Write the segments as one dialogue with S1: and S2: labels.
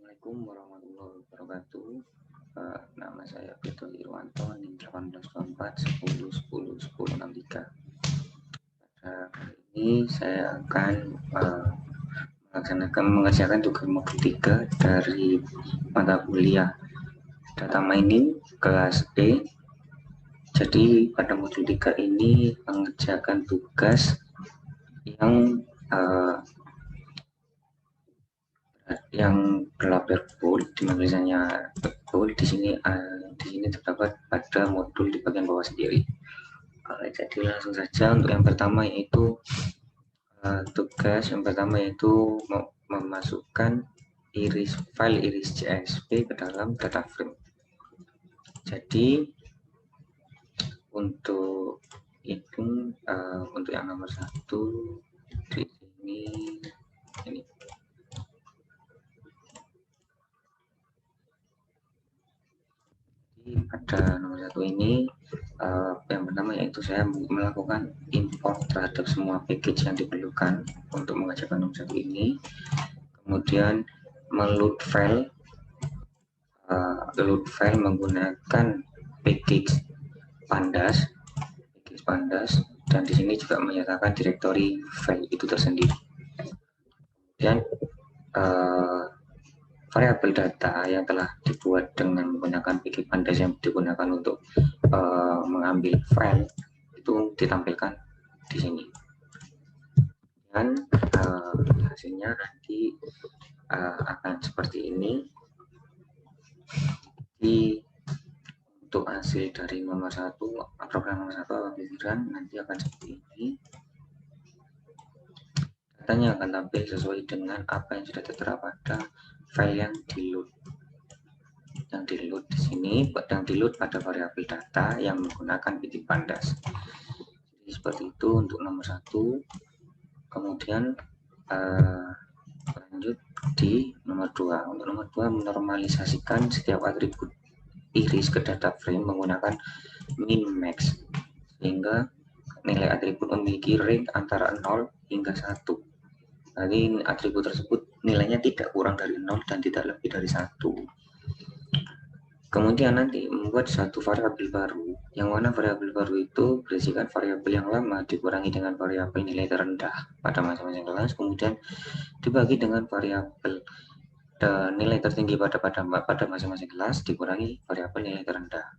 S1: Assalamualaikum warahmatullahi wabarakatuh. Nama saya Beto Irwanto, NIM 1824 10 10 1063. Pada kali ini saya akan mengerjakan tugas modul 3 dari mata kuliah Data Mining kelas E. Jadi pada modul 3 ini mengerjakan tugas yang berlabel bold, tulisannya bold di sini terdapat pada modul di bagian bawah sendiri. Jadi langsung saja untuk yang pertama, yaitu tugas yang pertama yaitu memasukkan file iris.csv ke dalam data frame. Jadi untuk itu untuk yang nomor 1 di sini ini. Pada nomor 1 ini yang pertama yaitu saya melakukan import terhadap semua package yang diperlukan untuk mengerjakan nomor 1 ini, kemudian meload file menggunakan package pandas, dan di sini juga menyatakan direktori file itu tersendiri. Kemudian variabel data yang telah dibuat dengan menggunakan package pandas yang digunakan untuk mengambil file itu ditampilkan di sini, dan hasilnya nanti akan seperti ini. Untuk hasil dari nomor 1, program nomor 1 apabila nanti akan seperti ini. Datanya akan tampil sesuai dengan apa yang sudah tertera pada file yang di-load. Yang di-load di sini, yang di-load pada variabel data yang menggunakan package pandas. Jadi seperti itu untuk nomor 1. Kemudian lanjut di nomor 2. Untuk nomor 2, menormalisasikan setiap atribut iris ke data frame menggunakan min max, sehingga nilai atribut memiliki range antara 0 hingga 1. Jadi atribut tersebut nilainya tidak kurang dari 0 dan tidak lebih dari 1. Kemudian nanti membuat satu variabel baru, yang mana variabel baru itu berisikan variabel yang lama dikurangi dengan variabel nilai terendah pada masing-masing kelas, kemudian dibagi dengan variabel nilai tertinggi pada masing-masing kelas dikurangi variabel nilai terendah.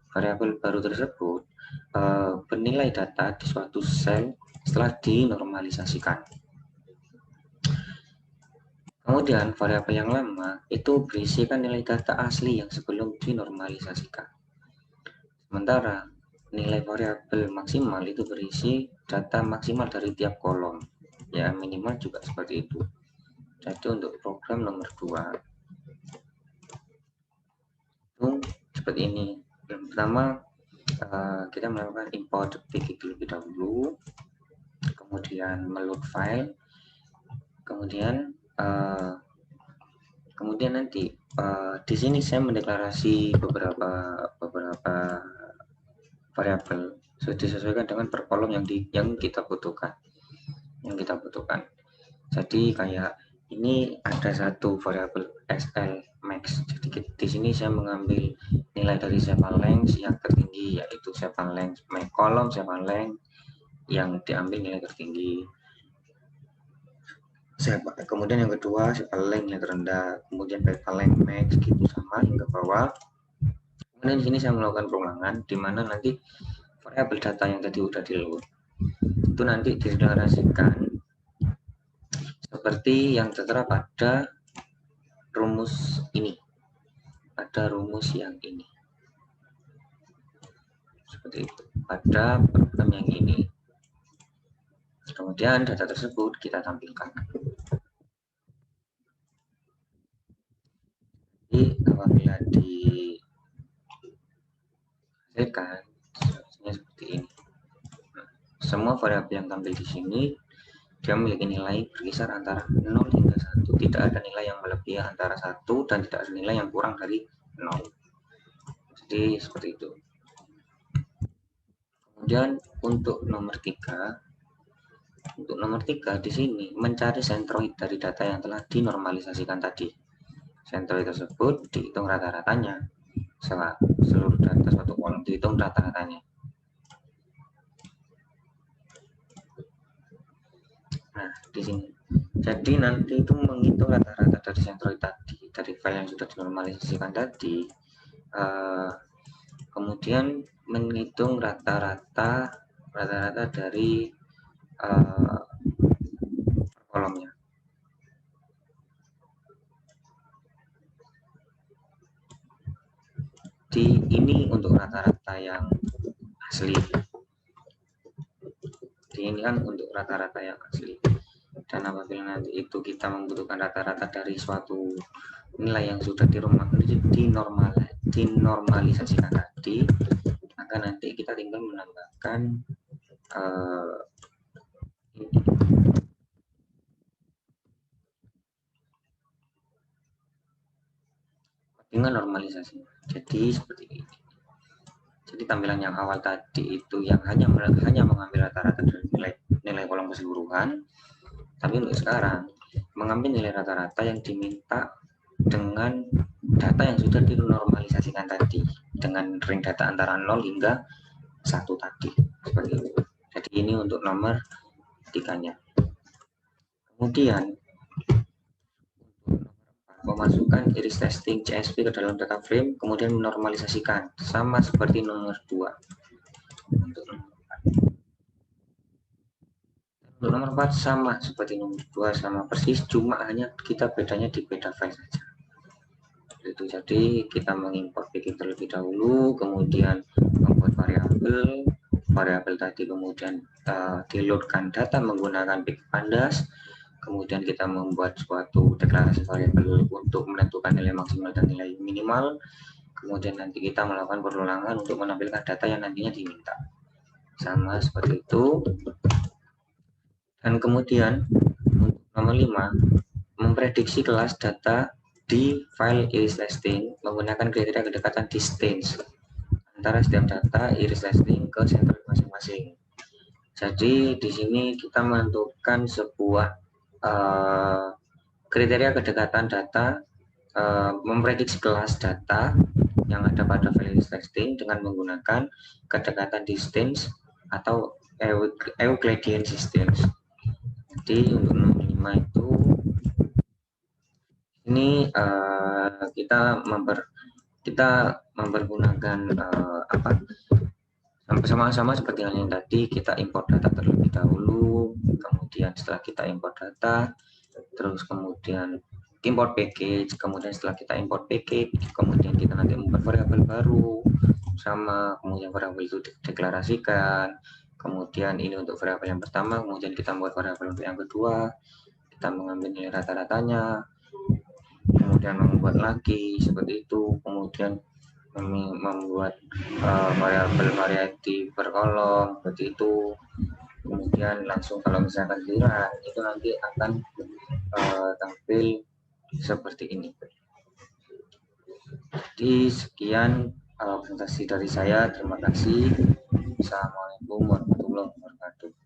S1: Variabel baru tersebut bernilai data di suatu sel setelah dinormalisasikan. Kemudian variabel yang lama itu berisikan nilai data asli yang sebelum dinormalisasikan. Sementara nilai variabel maksimal itu berisi data maksimal dari tiap kolom. Ya, minimal juga seperti itu. Jadi untuk program nomor 2 itu seperti ini. Yang pertama kita melakukan import package terlebih dahulu, kemudian meload file, kemudian nanti di sini saya mendeklarasi beberapa variabel disesuaikan dengan per kolom yang kita butuhkan. Jadi kayak ini ada satu variabel SL max. Jadi di sini saya mengambil nilai dari seven length yang tertinggi, yaitu seven length max kolom, seven length yang diambil nilai tertinggi. Kemudian yang kedua seven length yang terendah, kemudian seven length max gitu sama hingga bawah. Kemudian di sini saya melakukan pengulangan di mana nanti variabel data yang tadi udah di load itu nanti dideklarasikan seperti yang tertera pada rumus ini, pada rumus yang ini, seperti itu pada program yang ini. Kemudian data tersebut kita tampilkan. Jadi apabila dihasilkan seperti ini, semua variabel yang tampil di sini dia memiliki nilai berkisar antara 0 hingga 1. Tidak ada nilai yang melebihi antara 1 dan tidak ada nilai yang kurang dari 0. Jadi seperti itu. Kemudian untuk nomor 3 di sini mencari sentroid dari data yang telah dinormalisasikan tadi. sentroid tersebut dihitung rata-ratanya. Seluruh data suatu kolom dihitung rata-ratanya. Nah, di sini. Jadi nanti itu menghitung rata-rata dari sentroid tadi, dari file yang sudah dinormalisasikan tadi, kemudian menghitung rata-rata dari kolomnya. Ini untuk rata-rata yang asli. Ini kan untuk rata-rata yang asli. Dan apabila nanti itu kita membutuhkan rata-rata dari suatu nilai yang sudah dinormalisasikan tadi, maka nanti kita tinggal menambahkan ini. Dengan normalisasi. Jadi seperti ini. Jadi tampilan yang awal tadi itu yang hanya mengambil rata-rata dari nilai kolom keseluruhan, tapi untuk sekarang mengambil nilai rata-rata yang diminta dengan data yang sudah dinormalisasikan tadi, dengan ring data antara 0 hingga 1 tadi, seperti itu. Jadi ini untuk nomor 3-nya. Kemudian memasukkan iris testing CSV ke dalam data frame, kemudian menormalisasikan, sama seperti nomor 2. Untuk nomor 4 sama seperti nomor 2, sama persis, cuma hanya kita bedanya di beda file saja. Itu jadi kita mengimport bikin terlebih dahulu, kemudian membuat variabel tadi, kemudian di-loadkan data menggunakan Big Pandas, kemudian kita membuat suatu deklarasi variabel untuk menentukan nilai maksimal dan nilai minimal, kemudian nanti kita melakukan perulangan untuk menampilkan data yang nantinya diminta, sama seperti itu. Dan kemudian untuk nomor 5, memprediksi kelas data di file iris testing menggunakan kriteria kedekatan distance antara setiap data iris testing ke sentroid masing-masing. Jadi di sini kita menentukan sebuah kriteria kedekatan data, memprediksi kelas data yang ada pada file iris testing dengan menggunakan kedekatan distance atau Euclidean distance. Jadi untuk nomor 5 itu ini kita mempergunakan sama-sama seperti yang tadi, kita import data terlebih dahulu, kemudian setelah kita import data, terus kemudian import package, kemudian setelah kita import package, kemudian kita nanti membuat variabel baru, sama, kemudian variabel itu dideklarasikan, kemudian ini untuk variabel yang pertama, kemudian kita membuat variabel untuk yang kedua, kita mengambil nilai rata-ratanya, kemudian membuat lagi seperti itu, kemudian membuat variabel variasi per kolom seperti itu, kemudian langsung kalau misalkan dilihat itu nanti akan tampil seperti ini. Jadi sekian presentasi dari saya, terima kasih. Assalamualaikum warahmatullahi wabarakatuh.